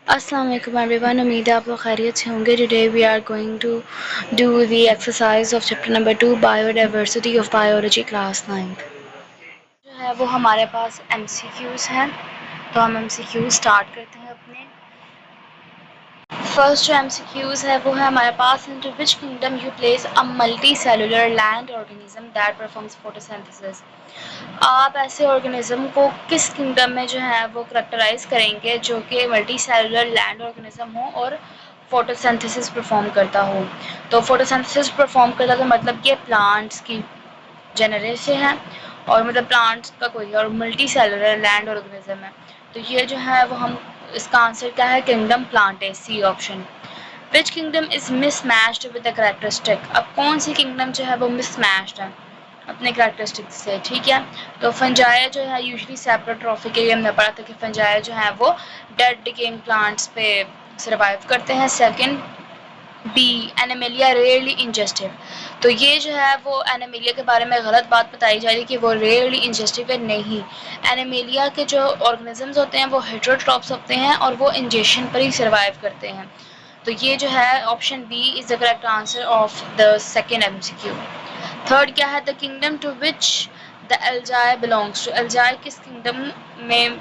अस्सलाम वालेकुम एवरीवन, उम्मीद है आप लोग खैरियत से होंगे। Today we are going to do the exercise of chapter number 2 biodiversity of biology class 9th। जो है वो हमारे पास एमसीक्यूज़ हैं, तो हम एमसीक्यूज़ स्टार्ट करते हैं अपने। फर्स्ट जो एमसीक्यूज़ है वो है हमारे पास, into which kingdom you place a multi cellular land organism that performs photosynthesis. आप ऐसे ऑर्गेनिज्म को किस किंगडम में जो है वो करेक्टराइज करेंगे जो कि मल्टी सेलुलर लैंड ऑर्गेनिज्म हो और फोटोसिंथेसिस परफॉर्म करता हो। तो फोटोसिंथेसिस परफॉर्म करता तो मतलब कि प्लांट्स की जनरल से है, और मतलब प्लांट्स का कोई और मल्टी सेलुलर लैंड ऑर्गेनिज्म है। तो ये जो है वो हम, इसका आंसर क्या है, किंगडम प्लांट है, C option. Which kingdom is mismatched with the characteristic. अब कौन सी किंगडम जो है वो मिसमैच्ड है अपने करेक्टरिस्टिक से, ठीक है। तो फंजाई जो है यूजली सेप्रोट्रॉफिक है, ये हमने पढ़ा था कि फंजाई जो है वो डेड डिकेइंग प्लांट्स पे सर्वाइव करते हैं। Second B, Animalia rarely ingestive. तो ये जो है वो एनिमेलिया के बारे में गलत बात बताई जा रही है कि वो रेयरली इंजेस्टिव है, नहीं। एनिमेलिया के जो ऑर्गेनिजम्स होते हैं वो हेटेरोट्रॉप्स होते हैं और वो इंजेक्शन पर ही सर्वाइव करते हैं। तो ये जो है option B is the correct answer of the second MCQ. Third क्या है, the kingdom to which the algae belongs to. Algae किस किंगडम में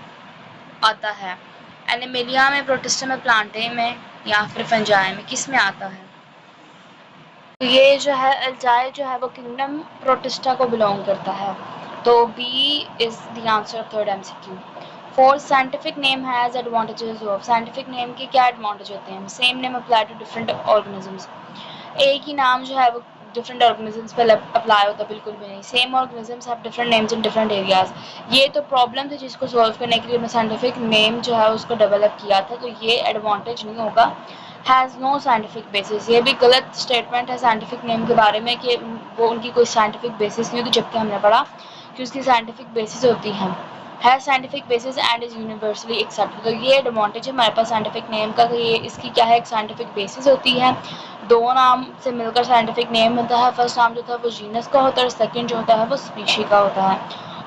आता है? एनिमेलिया में, प्रोटिस्टा में, प्लांटे में, या फिर फंजाई में, किस में आता है? तो ये जो है एल्जाई जो है वो किंगडम प्रोटिस्टा को बिलोंग करता है। तो B is the answer of third MCQ. Fourth, scientific name has advantages of. Scientific name के क्या एडवांटेज होते हैं? Same name apply to different organisms. एक ही नाम जो है वो डिफरेंट ऑर्गेनिजम्स पे अप्लाई होता है? बिल्कुल भी नहीं। Same organisms have different names in different areas. ये तो प्रॉब्लम थी जिसको सॉल्व करने के लिए मैं साइंटिफिक नेम जो है उसको डेवलप किया था, तो ये एडवांटेज नहीं होगा। हैज़ नो साइंटिफिक बेसिस, ये भी गलत स्टेटमेंट है साइंटिफिक नेम के बारे में कि वो उनकी कोई साइंटिफिक बेसिस नहीं होती, जबकि हमने पढ़ा कि उसकी साइंटिफिक बेसिस होती है। है scientific basis and is universally accepted. तो ये एडवांटेज है हमारे पास साइंटिफिक नेम का, तो ये इसकी क्या है, एक साइंटिफिक बेसिस होती है। दो नाम से मिलकर साइंटिफिक नेम होता है। फर्स्ट नाम जो था वो जीनस का होता है और सेकंड जो होता है वो स्पीशी का होता है,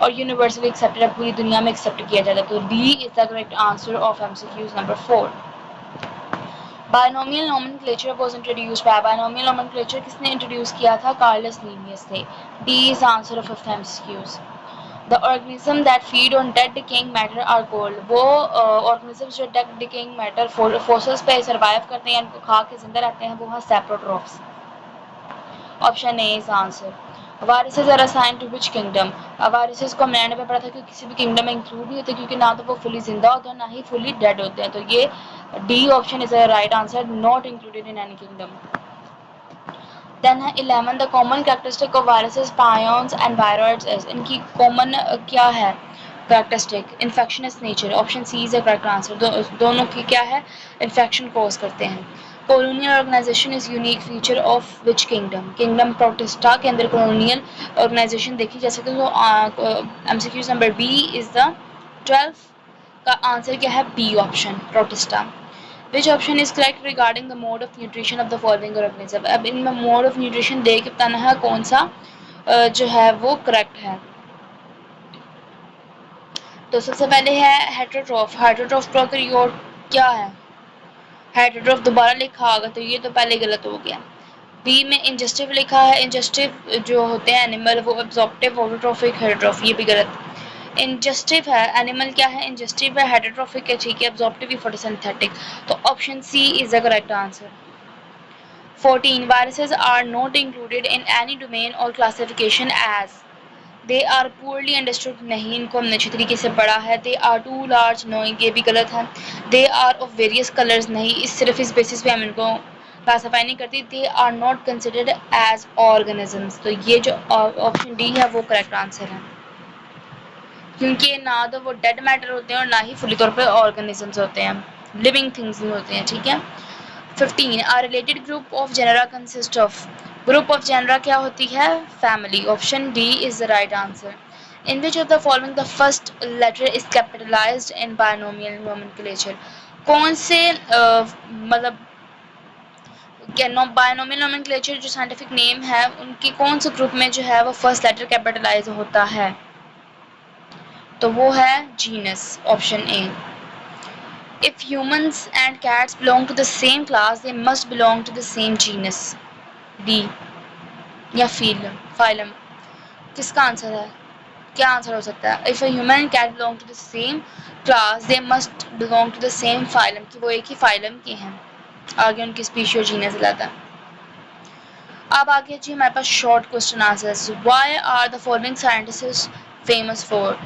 और यूनिवर्सली एक्सेप्टेड है, पूरी दुनिया में एक्सेप्ट किया जाता है। तो D is the correct answer of MCQs number 4। Binomial nomenclature was introduced by. Binomial nomenclature किसने इंट्रोड्यूस किया था? कार्लस लीनियस ने। D is answer of fifth MCQs. The organism that feed on dead decaying matter are called. वो organisms जो dead decaying matter fossils पे survive करते हैं, इनको खा के जिंदा रहते हैं, वो है saprotrophs. Option A is answer. Viruses are assigned to which kingdom. Viruses को हमने एंड में पढ़ा था कि किसी भी किंगडम में इंक्लूड नहीं होते, क्योंकि ना तो वो फुली जिंदा होते हैं ना ही फुली डेड होते हैं। तो ये D option is the right answer, not included in any kingdom. Then है 11, the common characteristic of viruses, prions and viroids is. इनकी कॉमन क्या है characteristic? Infectious nature. Option C is the correct answer. दोनों की क्या है, infection cause करते हैं। Colonial organisation is unique feature of which kingdom. Kingdom Protista के अंदर कॉलोनियल ऑर्गेनाइजेशन देखी जा सकती है। तो MCQs number B is the 12 का आंसर क्या है? B option, Protista. Which option is correct regarding the mode of nutrition of the following organism. अब इनमें मोड ऑफ न्यूट्रिशन दे के बताना है कौन सा जो है वो करेक्ट है। तो सबसे पहले है हेटेरोट्रॉफ। हेटेरोट्रॉफ प्रोकैरियोट क्या है? हेटेरोट्रॉफ दोबारा लिखा होगा तो ये तो पहले गलत हो गया। बी में इंजेस्टिव लिखा है। इंजेस्टिव जो होते हैं एनिमल वो एब्जॉर्प्टिव, ऑटोट्रॉफिक, हेटेरोट्रॉफ, ये भी गलत। इंजेस्टिव है एनिमल, क्या है, इंजेस्टिव है, हेटेरोट्रॉफिक है, ठीक है, एब्जॉर्प्टिव ही फोटोसिंथेटिक। तो option C is the correct answer. 14. Viruses are not included in any domain or classification as। They are poorly understood, नहीं, इनको हमने अच्छी तरीके से पढ़ा है। They are too large, knowing, ये भी गलत है। They are of various colors, नहीं, सिर्फ इस बेसिस पे हम इनको क्लासीफाई नहीं करती। They are not considered as organisms। तो ये जो ऑप्शन डी है वो करेक्ट आंसर है, क्योंकि ना तो वो डेड मैटर होते हैं और ना ही फुली तौर पे ऑर्गेनिजम्स होते हैं, लिविंग थिंग्स नहीं होते हैं, ठीक है। 15. A related group of genera consist of। Group of genera क्या होती है? Family. Option D is the right answer. In which of the following the first letter is capitalized in binomial nomenclature. कौन से मतलब बायनोमियल नोमेनक्लेचर जो scientific name है उनकी कौन से ग्रुप में जो है वो फर्स्ट लेटर कैपिटलाइज होता है? तो वो है genus, option A. If humans and cats belong to the same class, they must belong to the same genus. D या phylum. किसका आंसर है? क्या आंसर हो सकता है? If a human and cat belong to the same class, they must belong to the same phylum, कि वो एक ही phylum के हैं. आगे उनकी स्पीशी और जीनस लाता है. अब आगे जी हमारे पास short question answers. Why are the following scientists famous for?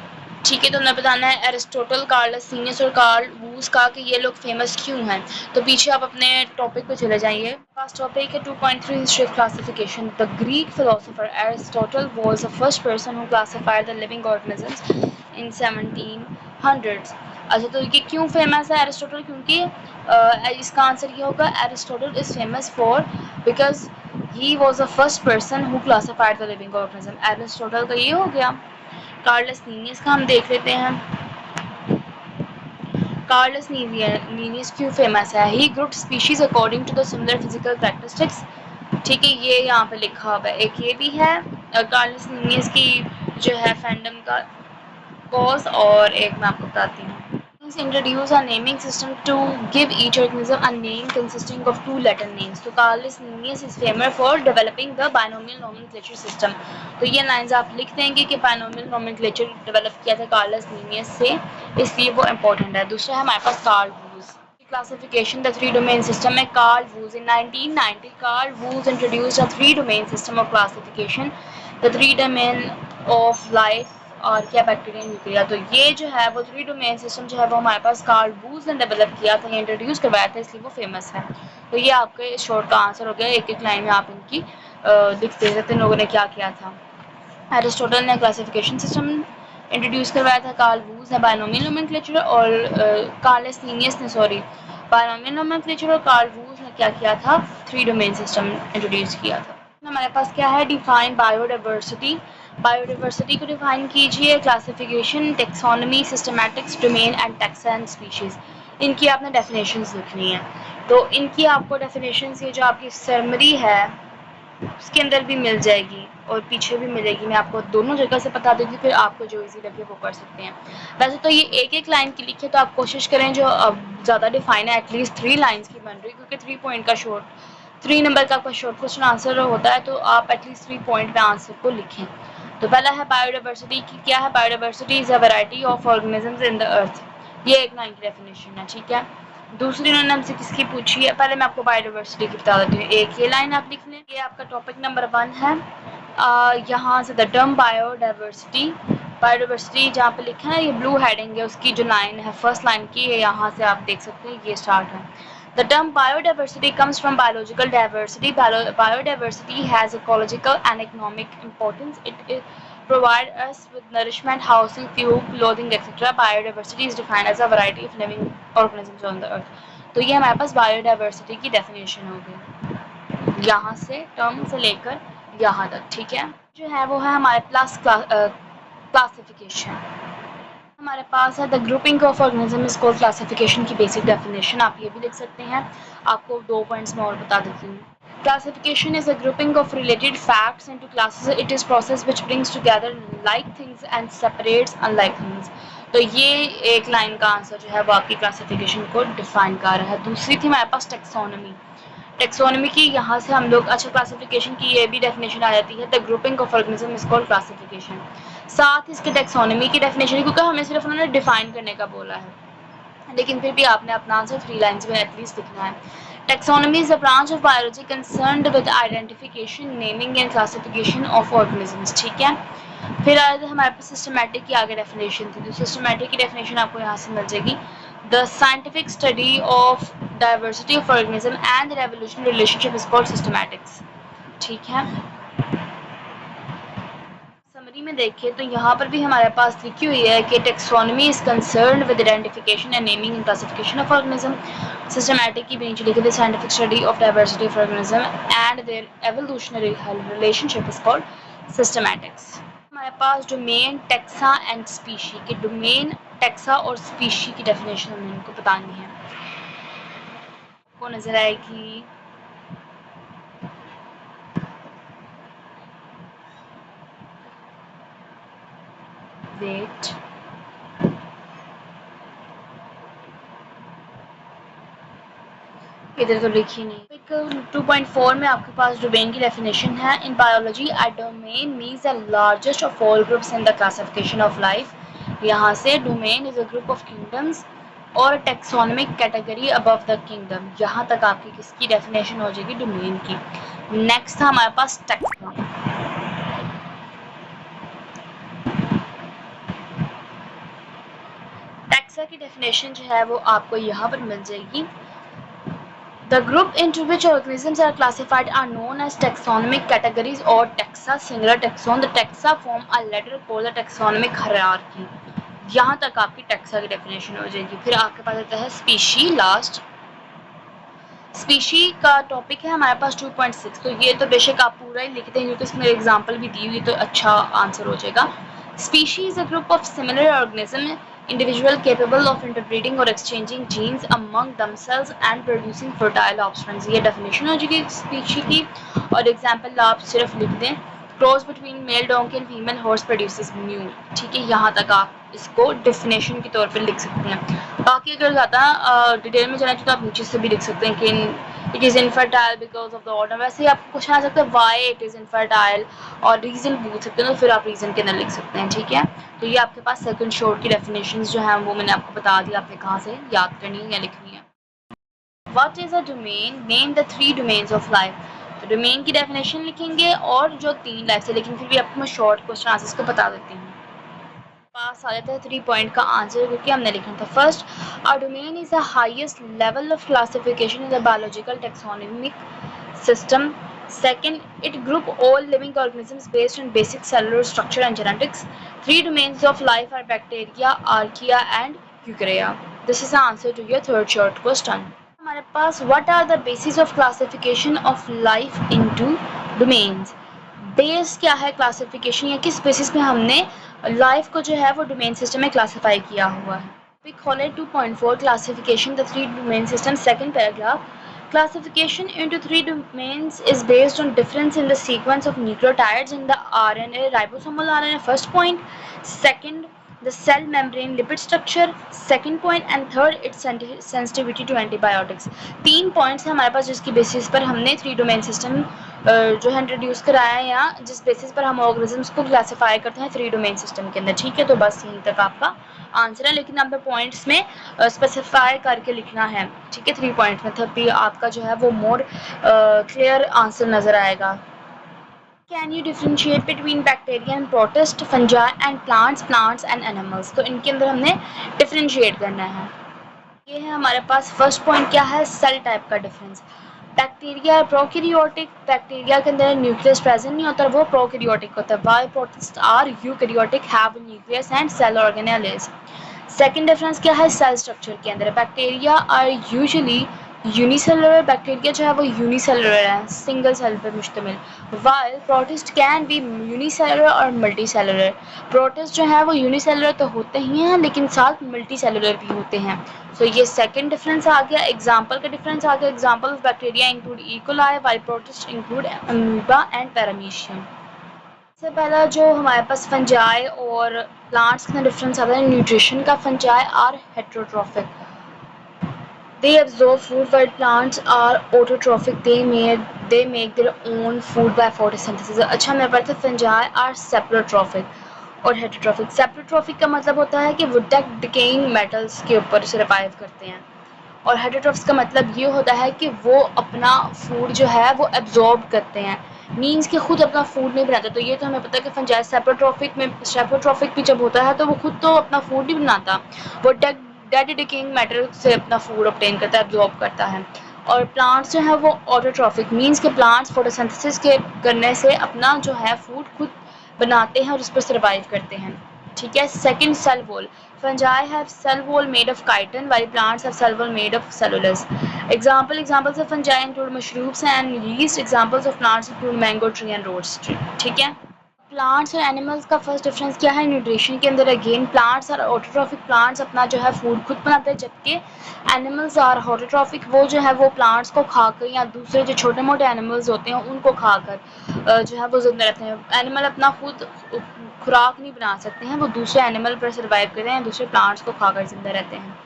ठीक है, तो हमें बताना है एरिस्टोटल, कार्लस लीनियस और कार्ल वूज का कि ये लोग फेमस क्यों हैं. तो पीछे आप अपने टॉपिक पे चले जाइए. फर्स्ट टॉपिक है 2.3 history of classification. The Greek philosopher Aristotle was the first person who classified the living organisms in 1700s. अच्छा, तो ये क्यों फेमस है एरिस्टोटल? क्योंकि इसका आंसर ये होगा Aristotle is famous for because he was the first person who classified the living organism. Aristotle का ये हो गया. कार्लस लीनियस का हम देख लेते हैं. कार्लस लीनियस क्यों फेमस है? He grouped species according to the similar physical characteristics. ठीक है, ये यहाँ पे लिखा हुआ है. एक ये भी है कार्लस लीनियस की जो है फैंडम का कॉज, और एक मैं आपको बताती हूँ. Introduce a naming system to give each organism a name consisting of two Latin names. तो Carolus Linnaeus is famous for developing the binomial nomenclature system. तो ये लाइंस आप लिख देंगे कि binomial nomenclature डेवलप किया था कार्लस लीनियस से, इसलिए वो इम्पोर्टेंट है. दूसरा है हमारे पास Carl Woese. Classification, the three domain system में Carl Woese. In 1990 Carl Woese introduced a three domain system of classification. The three domain of life और क्या बैक्टीरिया न्यूक्लिया. तो ये जो है वो थ्री डोमेन सिस्टम जो है वो हमारे पास कार्ल वूज ने डेवलप किया था, इंट्रोड्यूस करवाया था, इसलिए वो फेमस है. तो ये आपके शॉर्ट का आंसर हो गया. एक एक लाइन में आप इनकी लिखते रहते लोगों ने क्या किया था. एरिस्टोटल ने क्लासिफिकेशन सिस्टम इंट्रोड्यूस करवाया था. कार्ल वूज ने बायनोमियल नोमेनक्लेचर और कार्लस लीनियस ने बायनोमियल नोमेनक्लेचर, और कार्ल वूज ने क्या किया था? थ्री डोमेन सिस्टम इंट्रोड्यूस किया था. हमारे पास क्या है? Define biodiversity. बायोडाइवर्सिटी को डिफाइन कीजिए. Classification, taxonomy, systematics, domain and taxa and species. इनकी आपने डेफिनेशंस लिखनी है. तो इनकी आपको डेफिनेशंस, ये जो आपकी समरी है उसके अंदर भी मिल जाएगी और पीछे भी मिलेगी. मैं आपको दोनों जगह से बता दूंगी, फिर आपको जो इजी लगे वो कर सकते हैं. वैसे तो ये एक एक लाइन की लिखी है, तो आप कोशिश करें जो ज़्यादा डिफाइन है एटलीस्ट 3 लाइन्स की बन रही, क्योंकि 3 पॉइंट का शॉर्ट 3 नंबर का आपका शॉर्ट क्वेश्चन आंसर होता है, तो आप एटलीस्ट 3 पॉइंट में आंसर को लिखें. तो पहला है बायोडाइवर्सिटी की. क्या है biodiversity? Is a variety of organisms in the earth. ये एक लाइन की डेफिनेशन है. ठीक है, दूसरी उन्होंने हमसे किसकी पूछी है? पहले मैं आपको बायोडाइवर्सिटी की बता देती हूँ. एक ये लाइन आप लिख लें. ये आपका टॉपिक नंबर 1 है. यहाँ से द टर्म बायोडाइवर्सिटी. बायोडाइवर्सिटी जहाँ पे लिखा है ये ब्लू हेडिंग है, उसकी जो लाइन है फर्स्ट लाइन की, ये यहाँ से आप देख सकते हैं, ये स्टार्ट है. The term biodiversity comes from biological diversity. Biodiversity has ecological and economic importance. It provides us with nourishment, housing, fuel, clothing, etc. Biodiversity is defined as a variety of living organisms on the earth. तो ये हमारे पास biodiversity की definition हो गई, यहाँ से term से लेकर यहाँ तक. ठीक है, जो है वो है हमारे पास क्लासिफिकेशन. हमारे पास है the grouping of organism is called classification की बेसिक डेफिनेशन. आप ये भी लिख सकते हैं. आपको 2 पॉइंट्स में और बता देती हूँ. Classification is a grouping of related facts into classes. It is process which brings together like things and separates unlike things. तो ये एक लाइन का आंसर जो है वो आपकी क्लासिफिकेशन को डिफाइन कर रहा है. दूसरी थी हमारे पास टेक्सोनॉमी. टेक्सोनॉमी की यहाँ से हम लोग अच्छा क्लासिफिकेशन की ये भी डेफिनेशन आ जाती है. The grouping of organism is called classification. साथ ही इसके टेक्सोनॉमी की डेफिनेशन, क्योंकि हमें सिर्फ उन्होंने डिफाइन करने का बोला है, लेकिन फिर भी आपने अपना आंसर 3 लाइन्स में एटलीस्ट लिखना है. Taxonomy is a branch of biology concerned with identification, naming and classification of organisms. ठीक है, फिर आया था हमारे पास सिस्टमैटिक की आगे डेफिनेशन थी. तो सिस्टमैटिक की डेफिनेशन आपको यहाँ से मिल जाएगी. The scientific study of diversity of organism and the evolution relationship is called systematics. ठीक है, समरी में देखिए तो यहाँ पर भी हमारे पास लिखी हुई है कि taxonomy is concerned with identification and naming and classification of organism. Systematic की नीचे लिखी थी scientific study of diversity of organism and their evolutionary relationship is called systematics. हमारे पास डोमेन, टेक्सा एंड स्पीशी की. डोमेन, टेक्सा और species की definition हमें इनको बतानी है. आपको नजर आएगी. वेट, इधर तो लिखी नहीं। 2.4 में आपके पास डोमेन की डेफिनेशन है। In biology a domain means the largest of all groups in the classification of life. यहाँ से domain is a group of kingdoms और taxonomic category above the kingdom. यहाँ तक आपकी किसकी डेफिनेशन हो जाएगी, डोमेन की। नेक्स्ट था हमारे पास टैक्सा। टैक्सा की डेफिनेशन जो है वो आपको यहाँ पर मिल जाएगी। The group into which organisms are classified are known as taxonomic categories or taxa, singular taxon. The taxa form a ladder called the taxonomic hierarchy. यहाँ तक आपकी टैक्सा की डेफिनेशन हो जाएगी। फिर आपके पास आता है स्पीशी। लास्ट स्पीशी का टॉपिक है हमारे पास 2.6। तो ये तो बेशक आप पूरा ही लिखते हैं क्योंकि इसमें एग्जाम्पल भी दी हुई तो अच्छा आंसर हो जाएगा। Species is a group of similar organism individual capable of interbreeding or exchanging genes among themselves and producing fertile offspring। ये डेफिनेशन हो जाएगी स्पीशी की। और एग्जाम्पल आप सिर्फ लिख दें, cross between mail donkey and female horse produces mu. ठीक है, यहाँ तक आप इसको डेफिनेशन के तौर पर लिख सकते हैं। बाकी अगर ज़्यादा डिटेल में जाना तो आप नीचे से भी लिख सकते हैं कि it is infertile because of the order. वैसे ही आपको क्वेश्चन आ सकता है वाई इट इज़ इनफर्टाइल, और रीज़न पूछ सकते हैं तो फिर आप रीज़न के अंदर लिख सकते हैं। ठीक है, तो ये आपके पास सेकंड शॉर्ट की डेफिनेशन जो है वो मैंने आपको बता दिया, आपने कहाँ से याद करनी है या लिखनी है। What is a domain, name the 3 domains of life. तो डोमेन की डेफिनेशन लिखेंगे और जो 3 लाइफ से लेकिन फिर भी आपको मैं शॉर्ट क्वेश्चन आंसर्स को बता देती हूँ। पास आ जाता है 3 पॉइंट का आंसर क्योंकि हमने लिखा था। First, a domain is the highest level of classification in the biological taxonomic system. Second, it group all living organisms based on basic cellular structure and genetics. 3 domains of life are bacteria, archaea and eukarya. This is the answer to your third short question. हमारे पास what are the bases of classification of life into domains? Base क्या है classification, या किस basis पे हमने life को जो है वो डोमेन सिस्टम में क्लासिफाई किया हुआ है। We call it 2.4 classification, the 3 domain system. Second paragraph, classification into 3 domains is based on difference in the sequence of nucleotides in the RNA, ribosomal RNA. First point. Second, the cell membrane lipid structure. Second point, and third, its sensitivity to antibiotics. 3 points हैं हमारे पास जिसकी basis पर हमने 3 domain system जो है introduce कराया है, या जिस बेसिस पर हम ऑर्गेनिजम्स को क्लासीफाई करते हैं 3 डोमेन सिस्टम के अंदर। ठीक है, तो बस यहीं तक आपका आंसर है, लेकिन आपने पॉइंट्स में स्पेसिफाई करके लिखना है। ठीक है, 3 पॉइंट्स में तभी आपका जो है वो मोर क्लियर आंसर नजर आएगा। Can you differentiate between bacteria and protist, fungi and plants and animals. तो इनके अंदर हमने डिफ्रेंशिएट करना है। ये है हमारे पास फर्स्ट पॉइंट क्या है, सेल टाइप का डिफरेंस। बैक्टीरिया प्रोकैरियोटिक, बैक्टीरिया के अंदर न्यूक्लियस प्रेजेंट नहीं होता, वो प्रोकैरियोटिक होता है। Why protist are eukaryotic, have nucleus and cell organelles. Second difference क्या है, सेल स्ट्रक्चर के अंदर। Bacteria are usually unicellular, bacteria जो है वो यूनिसेलुलर है, सिंगल सेल पर मुश्तमिल। While protist can be unicellular और मल्टी सेलुलर। प्रोटिस्ट जो है वो यूनिसेलुलर तो होते ही हैं लेकिन साथ मल्टी सेलुलर भी होते हैं। सो ये सेकंड डिफरेंस आ गया। एग्जांपल का डिफरेंस आ गया। Example of bacteria include E coli, while protist include amoeba and paramecium. सबसे पहला जो हमारे पास फंजाई और प्लांट्स का डिफरेंस आता है न्यूट्रिशन का। Fungi are heterotrophic, they absorb food, while plants are autotrophic, they make their own food by photosynthesis। अच्छा, मेरे पास fungi are saprotrophic और heterotrophic। saprotrophic का मतलब होता है कि वो decaying metals के ऊपर सर्वाइव करते हैं, और हेटेरोट्रॉफ्स का मतलब ये होता है कि वो अपना फूड जो है वो एब्जॉर्ब करते हैं, मीन्स कि खुद अपना फूड नहीं बनाते। तो ये तो हमें पता है कि फंजाई सेप्रोट्रॉफिक भी जब होता है तो वो खुद तो अपना फूड नहीं बनाता, वो डेड डिकेइंग मैटर से अपना फूड ऑब्टेन करता है, एब्जॉर्ब करता है। और प्लांट्स जो है वो ऑटोट्रॉफिक, मीन्स के प्लांट्स फोटोसिंथेसिस के करने से अपना जो है फूड खुद बनाते हैं और उस पर सर्वाइव करते हैं। ठीक है, second, cell wall. Fungi have cell wall made of chitin, while plants have cell wall made of cellulose. Examples of fungi include mushrooms and yeast. Examples of plants include mango tree and rose tree. ठीक है, plants और animals का first difference क्या है nutrition के अंदर। Again plants और autotrophic, plants अपना जो है फूड खुद बनाते हैं, जबकि एनिमल्स और ऑटोट्रॉफिक वो जो है वो प्लांट्स को खाकर या दूसरे जो छोटे मोटे एनिमल्स होते हैं उनको खाकर जो है वो जिंदा रहते हैं। एनिमल अपना खुद खुराक नहीं बना सकते हैं, वो दूसरे एनिमल पर सर्वाइव करते हैं, दूसरे प्लांट्स को खाकर जिंदा रहते हैं।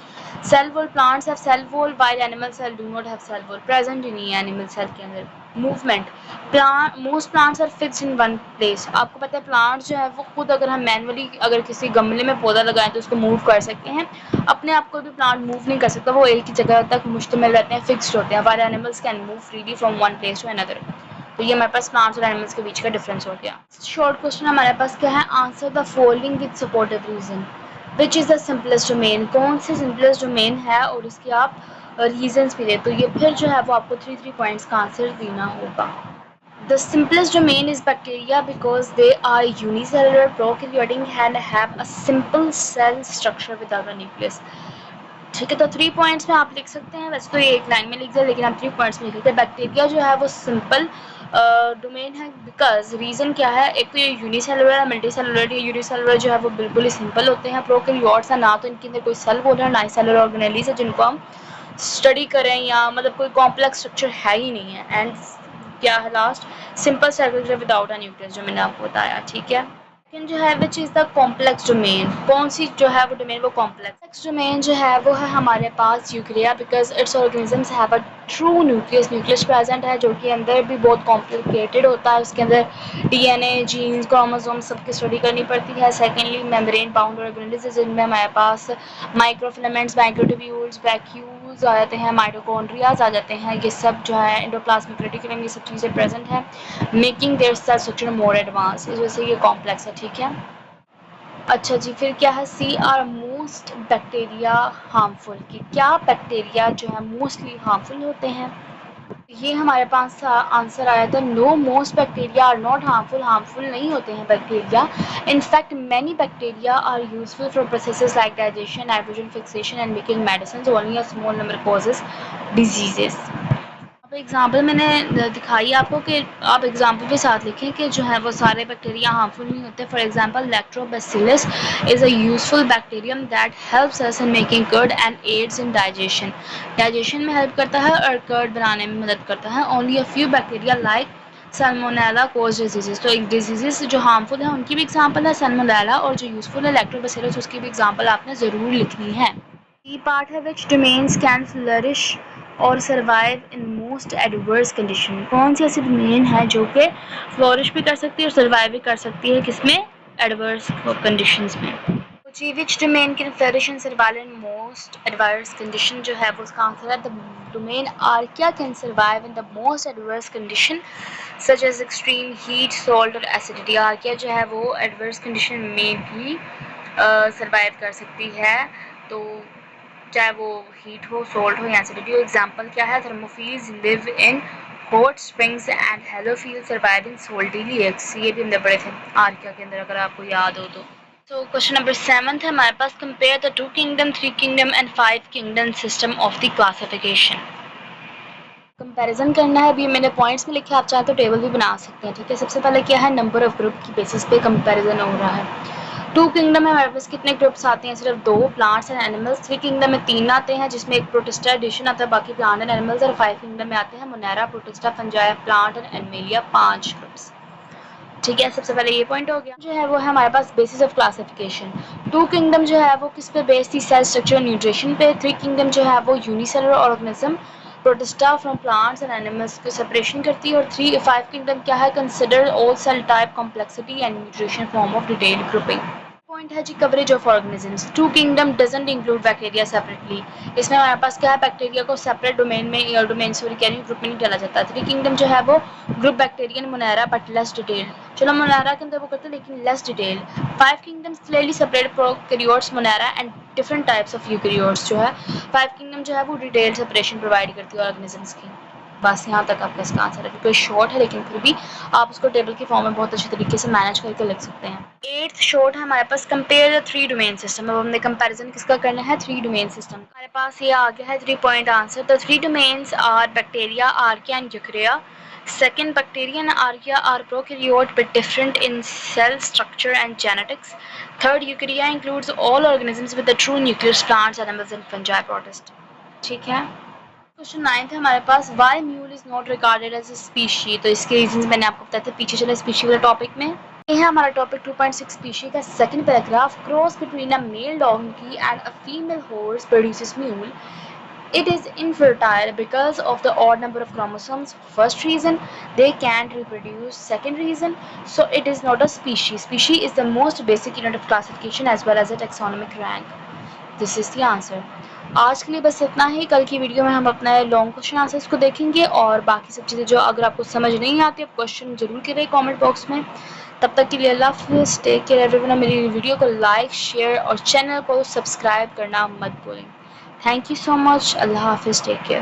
Cell wall, plants have cell wall while animal cell do not have cell wall present in animal cell के अंदर। Movement, plant most plants are fixed in one place. आपको पता है प्लांट्स जो है वो खुद अगर हम मैनुअली अगर किसी गमले में पौधा लगाएं तो उसको मूव कर सकते हैं, अपने आप को भी प्लांट मूव नहीं कर सकता, वो एक ही जगह तक मुश्तमिल रहते हैं, फिक्स्ड होते हैं। while animals can move freely from one place to another. तो ये हमारे पास प्लांट्स और एनिमल्स के बीच का डिफरेंस हो गया। शॉर्ट क्वेश्चन हमारे पास क्या है, answer the following with supportive reason. Which is the simplest domain, कौन सी सिंपलेस्ट डोमेन है और इसके आप रीजंस भी दे, तो ये फिर जो है वो आपको 3 पॉइंट्स का आंसर देना होगा। The simplest domain is bacteria because they are unicellular, prokaryotic and have a simple cell structure without a nucleus। ठीक है, तो 3 पॉइंट्स में आप लिख सकते हैं, वैसे तो ये एक लाइन में लिख दिया लेकिन आप 3 पॉइंट्स में लिख सकते हैं। बैक्टीरिया जो है वो सिंपल डोमेन है, बिकॉज रीज़न क्या है, एक तो ये यूनिसेलुलर है, मल्टी सेलुलर। ये यूनिसेलुलर जो है वो बिल्कुल ही सिंपल होते हैं। प्रोकैरियोट्स है, ना तो इनके अंदर कोई सेल वॉल है, ना ही सेलुलर ऑर्गेनेलीज है जिनको हम स्टडी करें, या मतलब कोई कॉम्प्लेक्स स्ट्रक्चर है ही नहीं है। एंड क्या है last, simple cell without a nucleus, जो मैंने आपको बताया। ठीक है, सेकंड जो है which is the complex domain, कौन सी जो है वो डोमेन वो कॉम्प्लेक्स डोमेन जो है वो है हमारे पास Eukarya, because its organisms have a true nucleus, nucleus present है जो कि अंदर भी बहुत कॉम्प्लिकेटेड होता है, उसके अंदर डीएनए, जीन्स, क्रोमोसोम सबकी स्टडी करनी पड़ती है। सेकेंडली मेम्ब्रेन बाउंड ऑर्गेनिजम्स जिनमें हमारे पास माइक्रोफिलामेंट्स, माइक्रोट्यूब्यूल्स, वैक्यूल्स आ जाते हैं, माइटोकॉन्ड्रियाज आ जाते हैं, ये सब जो है एंडोप्लाज्मिक रेटिकुलम, ये सब चीज़ें प्रेजेंट है, making their cell structure more advance, इस वजह से ये कॉम्प्लेक्स है। ठीक है, अच्छा जी, फिर क्या है, C are most bacteria harmful, कि क्या बैक्टीरिया जो है मोस्टली हार्मफुल होते हैं। ये हमारे पास आंसर आया था, no most bacteria are not harmful, harmful नहीं होते हैं bacteria. In fact many bacteria are useful for processes like digestion, nitrogen fixation and making medicine, only a small number causes diseases. अब एग्जाम्पल मैंने दिखाई आपको कि आप एग्जाम्पल के साथ लिखें कि जो है वो सारे बैक्टीरिया हार्मफुल नहीं होते। For example lactobacillus is a useful bacterium that helps us in making curd and aids in digestion, digestion में हेल्प करता है और कर्ड बनाने में मदद करता है। Only a few bacteria like salmonella cause diseases, तो एक डिजीजेस जो हार्मफुल है उनकी भी एग्जाम्पल है सल्मोनेला, और जो यूजफुल है लैक्टोबैसिलस, उसकी भी एग्जाम्पल आपने ज़रूर लिखनी है। ई पार्ट है विच डोमेन्स कैन फ्लरिश और survive in most adverse condition, कौन सी ऐसी डोमेन है जो कि फ्लोरिश भी कर सकती है और सर्वाइव भी कर सकती है, किसमें, एडवर्स कंडीशंस में। जी, which domain can flourish and survive in most adverse condition, जो है वो उसका आंसर है the domain Archaea can survive in the most adverse condition such as extreme heat, salt और एसिडिटी। आर्किया जो है वो एडवर्स कंडीशन में भी सर्वाइव कर सकती है, तो चाहे वो हीट हो, सोल्ट हो या एसिडिटी हो। एग्जाम्पल क्या है, thermophiles live in hot springs and halophiles survive in salty lakes, ये भी हमने पढ़े थे आर्किया के अंदर, अगर आपको याद हो तो। तो क्वेश्चन नंबर 7 है हमारे पास, compare the 2 kingdom, 3 kingdom and 5 kingdom system of the classification. Comparison करना है, अभी मैंने पॉइंट्स में लिखे, आप चाहे तो टेबल भी बना सकते हैं। ठीक है, सबसे पहले क्या है, नंबर ऑफ ग्रुप की बेसिस पे कंपैरिजन हो रहा है। 2 किंगडम में हमारे पास कितने ग्रुप्स आते हैं, सिर्फ 2, प्लांट्स एंड एनिमल्स। 3 किंगडम में 3 आते हैं जिसमें एक प्रोटिस्टा एडिशन आता है, बाकी प्लांट एंड एनिमल्स। और 5 किंगडम में आते हैं Monera, protista, fungi, plant and animalia, 5 groups. ठीक है, सबसे पहले ये पॉइंट हो गया। जो है वो है हमारे पास बेसिस ऑफ क्लासिफिकेशन। 2 किंगडम जो है वो किस पे बेस्ड थी, सेल स्ट्रक्चर न्यूट्रिशन पे। 3 किंगडम जो है वो unicellular organism, Protista from plants and animals को सेपरेशन करती है। और 5 किंगडम क्या है, consider all cell type complexity and nutrition form of detailed grouping. Point है जी, coverage of organisms. 2 kingdom doesn't include bacteria separately, इसमें हमारे पास क्या है, बैक्टीरिया को सेपरेट डोमेन में या डोमेन सॉरी कैरिंग ग्रुप में नहीं डाला जाता। 3 किंगडम जो है वो group Bactrian Monera but less detailed, चलो मोनेरा के अंदर वो करते हैं लेकिन less detailed. 5 kingdoms clearly separate prokaryotes, Monera and different types of eukaryotes. जो है 5 किंगडम जो है वो डिटेल्ड सेपरेशन प्रोवाइड करती है ऑर्गेनिजम्स की। बस यहाँ तक आपका इसका आंसर है, क्योंकि शॉर्ट है लेकिन फिर भी आप उसको टेबल के फॉर्म में बहुत अच्छे तरीके से मैनेज करके लिख सकते हैं। 8th शॉर्ट है हमारे पास कंपेयर द 3 डोमेन सिस्टम। अब हमने कंपैरिजन किसका करना है, 3 डोमेन सिस्टम। हमारे पास ये आ गया है 3 point answer. The 3 domains are bacteria, Archaea and Eukarya. Second, bacteria and archaea are prokaryote but different in cell structure and genetics. Third, eukarya includes all organisms with the true nucleus, plants, animals and fungi, protists. ठीक है। Question 9 है हमारे पास, why mule is not regarded as a species. तो इसके reasons मैंने आपको बताया था, पीछे चले स्पीशी वाले टॉपिक में। ये है हमारा टॉपिक 2.6 स्पीशी का second paragraph. Cross between a mail donkey and a female horse produces mule. It is infertile because of the odd number of chromosomes. First reason, they can't reproduce. Second reason, so it is not a species. Species is the most basic unit of classification as well as a taxonomic rank. This is the answer. आज के लिए बस इतना ही। कल की video में हम अपना लॉन्ग क्वेश्चन आंसर्स को देखेंगे और बाकी सब चीज़ें जो अगर आपको समझ नहीं आती आप क्वेश्चन जरूर करें कमेंट बॉक्स में। तब तक के लिए अल्लाह हाफिज़, टेक केयर एवरीवन। मेरी वीडियो को लाइक शेयर और चैनल को सब्सक्राइब करना मत भूलें। Thank you so much. Allah Hafiz. Take care.